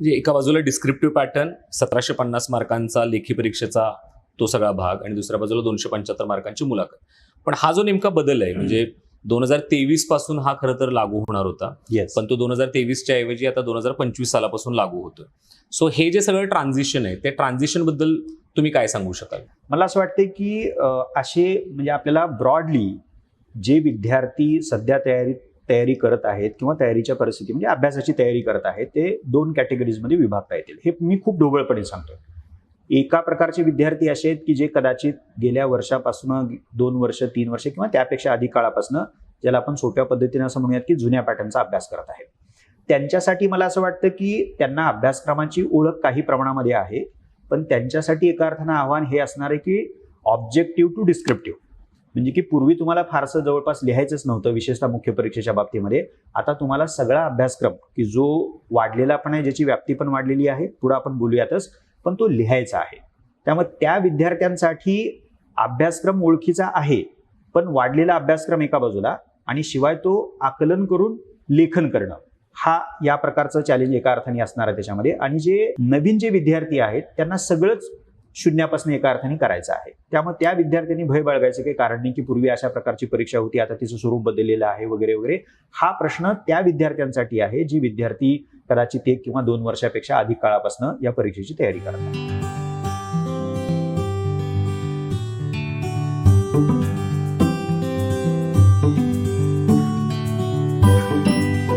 म्हणजे एका बाजूला डिस्क्रिप्टिव्ह पॅटर्न 1750 मार्कांचा लेखी परीक्षेचा तो सगळा भाग आणि दुसऱ्या बाजूला 275 मार्कांची मुलाखत. पण हा जो नेमका बदल आहे म्हणजे 2023 पासून हा खरं तर लागू होणार होता, पण तो 2023च्या ऐवजी आता 2025 सालापासून लागू होतो. सो हे जे सगळं ट्रान्झिशन आहे त्या ट्रान्झिशन बद्दल तुम्ही काय सांगू शकाल? मला असं वाटतं की असे म्हणजे आपल्याला ब्रॉडली जे विद्यार्थी सध्या तयारी करत आहेत किंवा तयारीच्या परिस्थिती म्हणजे अभ्यासाची तयारी करत आहेत ते 2 कॅटेगरीजमध्ये विभागता येतील. हे मी खूप ढोबळपणे सांगतो. एका प्रकारचे विद्यार्थी असे आहेत की जे कदाचित गेल्या वर्षापासून 2 वर्ष 3 वर्ष किंवा त्यापेक्षा अधिक काळापासून ज्याला आपण सोप्या पद्धतीने असं म्हणूयात की जुन्या पॅटर्नचा अभ्यास करत आहेत. त्यांच्यासाठी मला असं वाटतं की त्यांना अभ्यासक्रमाची ओळख काही प्रमाणामध्ये आहे, पण त्यांच्यासाठी एका अर्थानं आव्हान हे असणार आहे की ऑब्जेक्टिव्ह टू डिस्क्रिप्टिव्ह, म्हणजे की पूर्वी तुम्हाला फारसं जवळपास लिहायचंच नव्हतं, विशेषतः मुख्य परीक्षेच्या बाबतीमध्ये. आता तुम्हाला सगळा अभ्यासक्रम की जो वाढलेला पण आहे, ज्याची व्याप्ती पण वाढलेली आहे, पुढे आपण बोलूयातच, पण तो लिहायचा आहे. त्यामुळे त्या विद्यार्थ्यांसाठी अभ्यासक्रम ओळखीचा आहे, पण वाढलेला अभ्यासक्रम एका बाजूला आणि शिवाय तो आकलन करून लेखन करणं, हा या प्रकारचं चॅलेंज एका अर्थाने असणार आहे त्याच्यामध्ये. आणि जे नवीन जे विद्यार्थी आहेत त्यांना सगळंच शून्यापासून एका अर्थाने करायचं आहे. त्यामुळे त्या विद्यार्थ्यांनी भय बाळगायचं काही कारण नाही की पूर्वी अशा प्रकारची परीक्षा होती, आता तिचं स्वरूप बदललेलं आहे वगैरे वगैरे. हा प्रश्न त्या विद्यार्थ्यांसाठी आहे जी विद्यार्थी कदाचित 1 किंवा 2 वर्षापेक्षा अधिक काळापासून या परीक्षेची तयारी करतात.